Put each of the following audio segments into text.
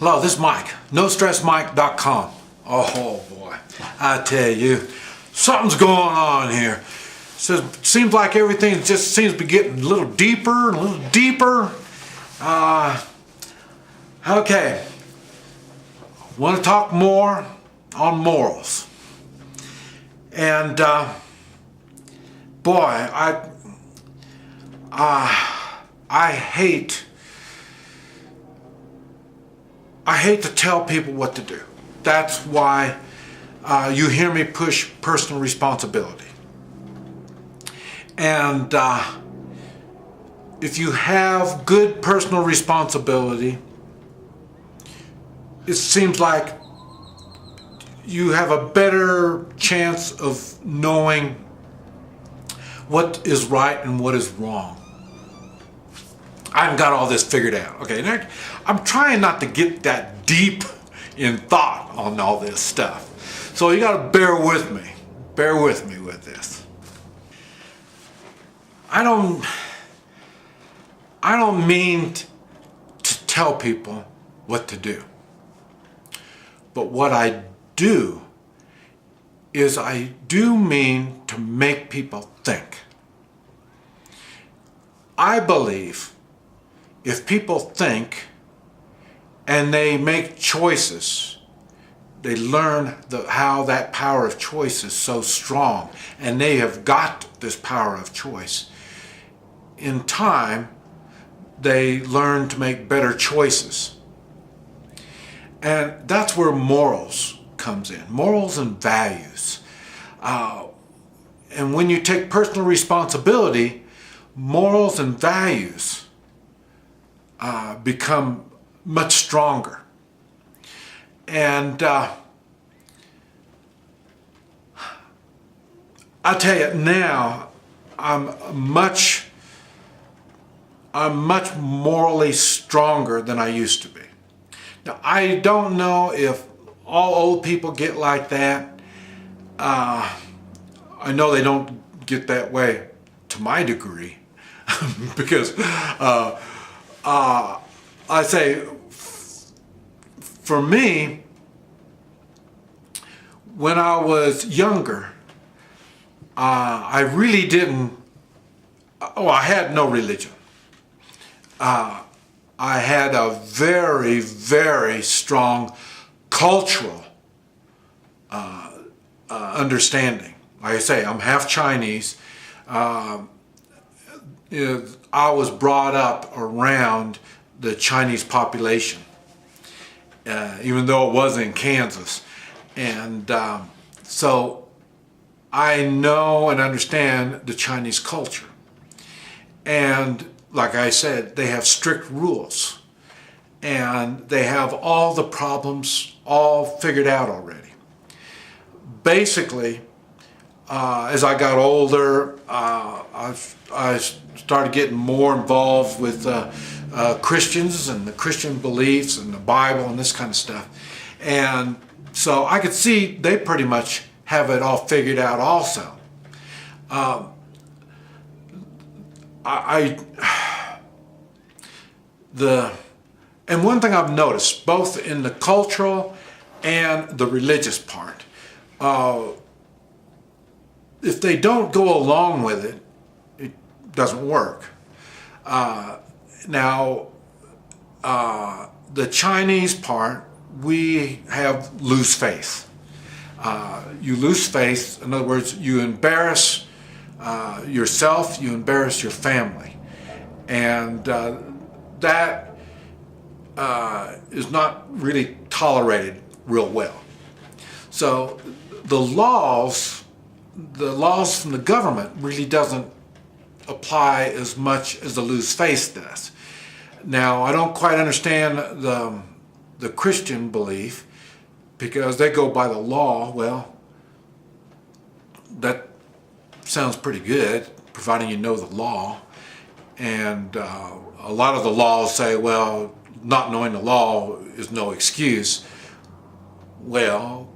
Hello, this is Mike, NoStressMike.com. Oh boy, I tell you, something's going on here. Seems like everything just seems to be getting a little deeper and a little deeper. Okay, want to talk more on morals. And boy, I hate to tell people what to do. That's why you hear me push personal responsibility. And if you have good personal responsibility, it seems like you have a better chance of knowing what is right and what is wrong. I haven't got all this figured out. Okay, now, I'm trying not to get that deep in thought on all this stuff. So you gotta bear with me. Bear with me with this. I don't mean to tell people what to do. But what I do is I do mean to make people think. I believe if people think and they make choices, they learn how that power of choice is so strong, and they have got this power of choice. In time, they learn to make better choices. And that's where morals comes in, morals and values. And when you take personal responsibility, morals and values become much stronger. And I tell you now, I'm much morally stronger than I used to be. Now, I don't know if all old people get like that. I know they don't get that way to my degree because I say, for me, when I was younger, I really didn't, I had no religion. I had a very, very strong cultural understanding. Like I say, I'm half Chinese. I was brought up around the Chinese population, even though it was in Kansas. And so I know and understand the Chinese culture. And like I said, they have strict rules. And they have all the problems all figured out already. Basically, as I got older, I started getting more involved with Christians and the Christian beliefs and the Bible and this kind of stuff. And so I could see they pretty much have it all figured out also. And one thing I've noticed, both in the cultural and the religious part, if they don't go along with it, it doesn't work. Now, the Chinese part, we have loose faith. You lose faith, in other words, you embarrass yourself, you embarrass your family. And that is not really tolerated real well. So the laws from the government really doesn't apply as much as the loose faith does. Now, I don't quite understand the Christian belief, because they go by the law. Well, that sounds pretty good, providing you know the law. And a lot of the laws say, well, not knowing the law is no excuse. Well,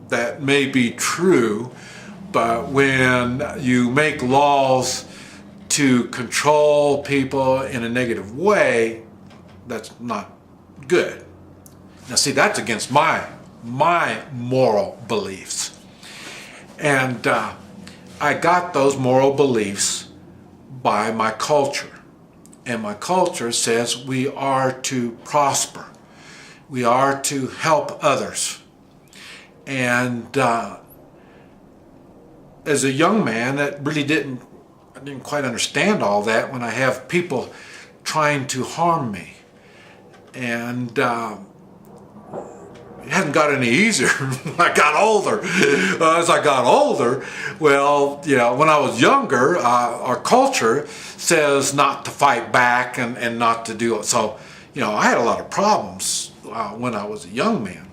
that may be true, but when you make laws to control people in a negative way, that's not good. Now see, that's against my moral beliefs. And I got those moral beliefs by my culture. And my culture says we are to prosper. We are to help others. And as a young man, I didn't quite understand all that when I have people trying to harm me. And it hasn't got any easier when I got older. As I got older, well, when I was younger, our culture says not to fight back and not to do it. So, I had a lot of problems when I was a young man.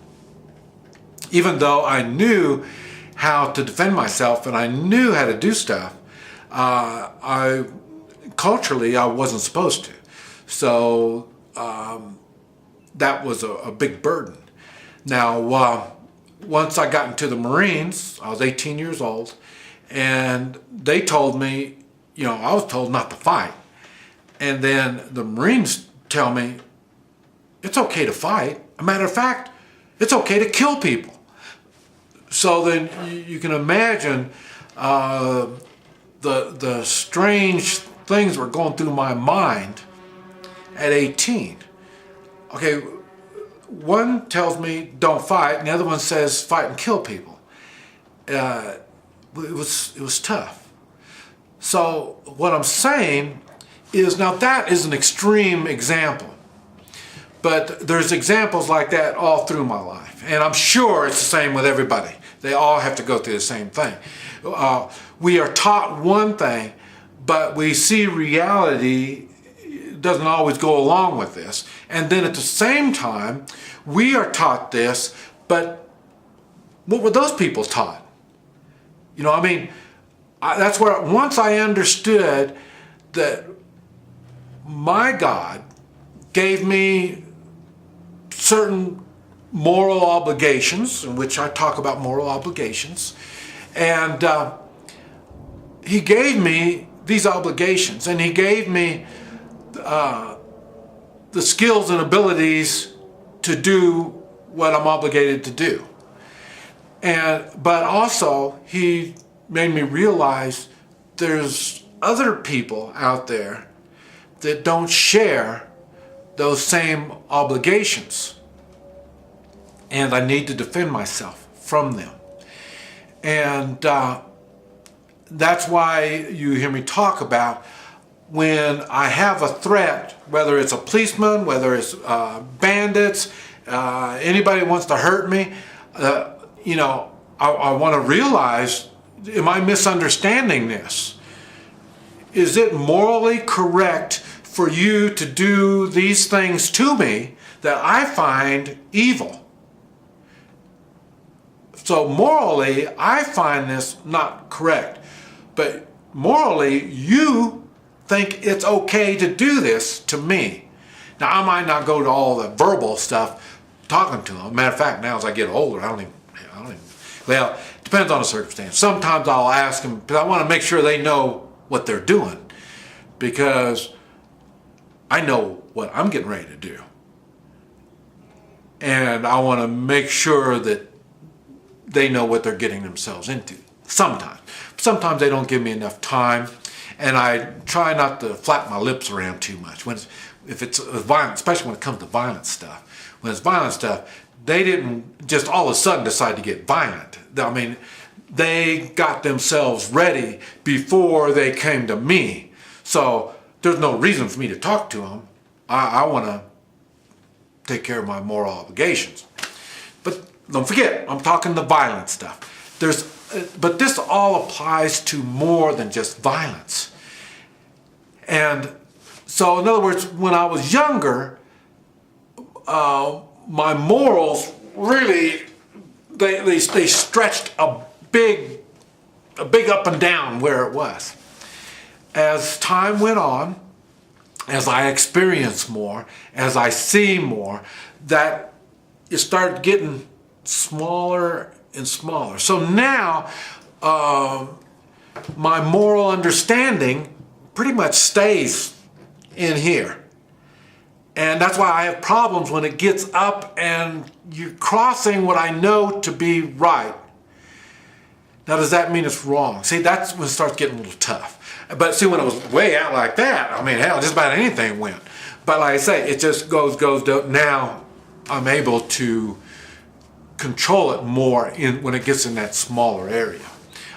Even though I knew how to defend myself and I knew how to do stuff, culturally I wasn't supposed to. So that was a big burden. Now, once I got into the Marines, I was 18 years old, and they told me, I was told not to fight. And then the Marines tell me, it's okay to fight. As a matter of fact, it's okay to kill people. So then you can imagine the strange things were going through my mind at 18. Okay, one tells me don't fight, and the other one says fight and kill people. It was tough. So what I'm saying is, now that is an extreme example, but there's examples like that all through my life, and I'm sure it's the same with everybody. They all have to go through the same thing. We are taught one thing, but we see reality doesn't always go along with this. And then at the same time, we are taught this, but what were those people taught? That's where once I understood that my God gave me certain moral obligations, in which I talk about moral obligations, and He gave me these obligations, and He gave me the skills and abilities to do what I'm obligated to do. But also, He made me realize there's other people out there that don't share those same obligations. And I need to defend myself from them. And that's why you hear me talk about when I have a threat, whether it's a policeman, whether it's bandits, anybody wants to hurt me, I want to realize, am I misunderstanding this? Is it morally correct for you to do these things to me that I find evil? So morally, I find this not correct. But morally, you think it's okay to do this to me. Now, I might not go to all the verbal stuff talking to them. Matter of fact, now as I get older, I don't even, well, it depends on the circumstance. Sometimes I'll ask them, because I want to make sure they know what they're doing, because I know what I'm getting ready to do. And I want to make sure that they know what they're getting themselves into. Sometimes they don't give me enough time, and I try not to flap my lips around too much. If it's violent, especially when it comes to violent stuff. When it's violent stuff, they didn't just all of a sudden decide to get violent. I mean, they got themselves ready before they came to me. So there's no reason for me to talk to them. I want to take care of my moral obligations. But don't forget, I'm talking the violent stuff. But this all applies to more than just violence. And so, in other words, when I was younger, my morals really, they stretched a big up and down where it was. As time went on, as I experienced more, as I see more, that it started getting smaller and smaller. So now, my moral understanding pretty much stays in here. And that's why I have problems when it gets up and you're crossing what I know to be right. Now, does that mean it's wrong? See, that's when it starts getting a little tough. But see, when it was way out like that, I mean, hell, just about anything went. But like I say, it just goes. Now I'm able to control it more when it gets in that smaller area.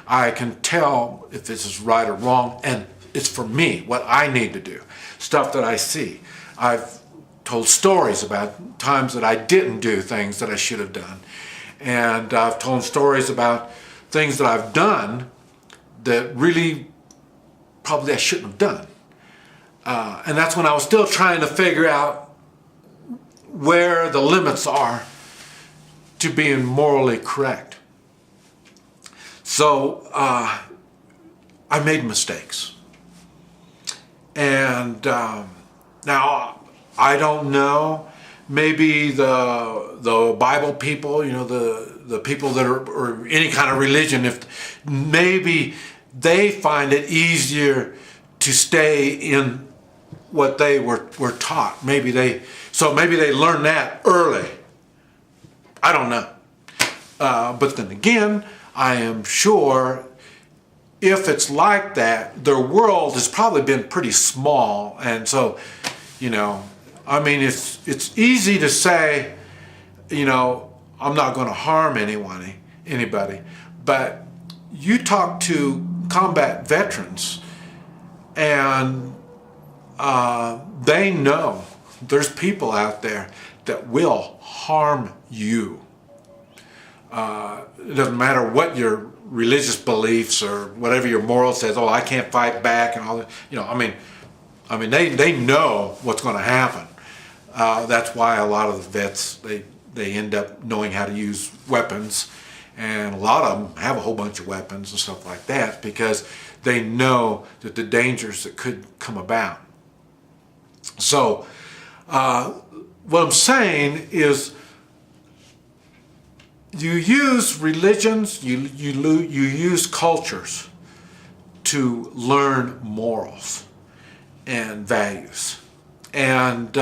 I can tell if this is right or wrong, and it's for me, what I need to do, stuff that I see. I've told stories about times that I didn't do things that I should have done. And I've told stories about things that I've done that really probably I shouldn't have done. And that's when I was still trying to figure out where the limits are to being morally correct. So I made mistakes. And now I don't know, maybe the Bible people, the people that are, or any kind of religion, if maybe they find it easier to stay in what they were taught. Maybe they learned that early. I don't know. But then again, I am sure if it's like that, their world has probably been pretty small. And so, I mean, it's easy to say, I'm not going to harm anybody. But you talk to combat veterans, and they know there's people out there that will harm you. It doesn't matter what your religious beliefs or whatever your moral says. Oh, I can't fight back and all that. I mean, they know what's going to happen. That's why a lot of the vets they end up knowing how to use weapons, and a lot of them have a whole bunch of weapons and stuff like that because they know that the dangers that could come about. So, what I'm saying is, you use religions, you use cultures to learn morals and values. And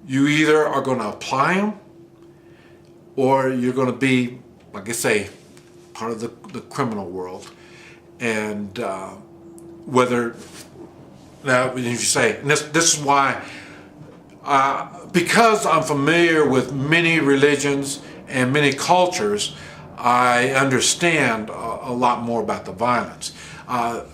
you either are going to apply them, or you're going to be, like I say, part of the criminal world. And whether, now as you say, and this is why, because I'm familiar with many religions and many cultures, I understand a lot more about the violence. Well,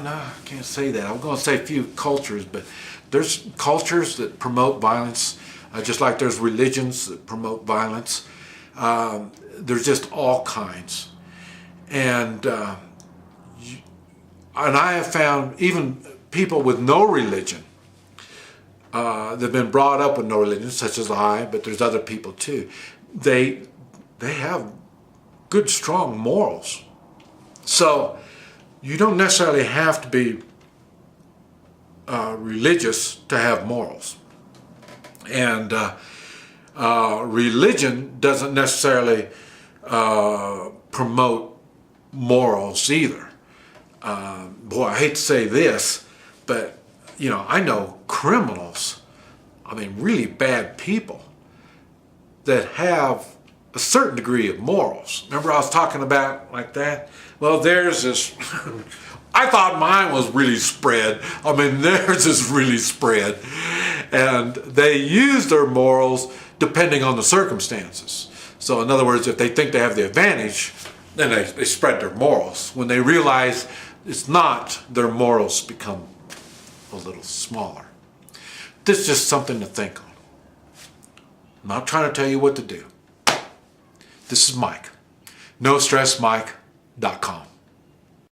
no, I can't say that. I'm going to say few cultures, but there's cultures that promote violence, just like there's religions that promote violence. There's just all kinds. And I have found even people with no religion, they've been brought up with no religion, such as I, but there's other people too. They have good, strong morals. So you don't necessarily have to be religious to have morals. And religion doesn't necessarily promote morals either. Boy, I hate to say this, but I know criminals, I mean really bad people, that have a certain degree of morals. Remember I was talking about like that? Well, there's this, I thought mine was really spread. I mean, theirs is really spread. And they use their morals depending on the circumstances. So in other words, if they think they have the advantage, then they spread their morals. When they realize it's not, their morals become a little smaller. This is just something to think on. I'm not trying to tell you what to do. This is Mike. NoStressMike.com.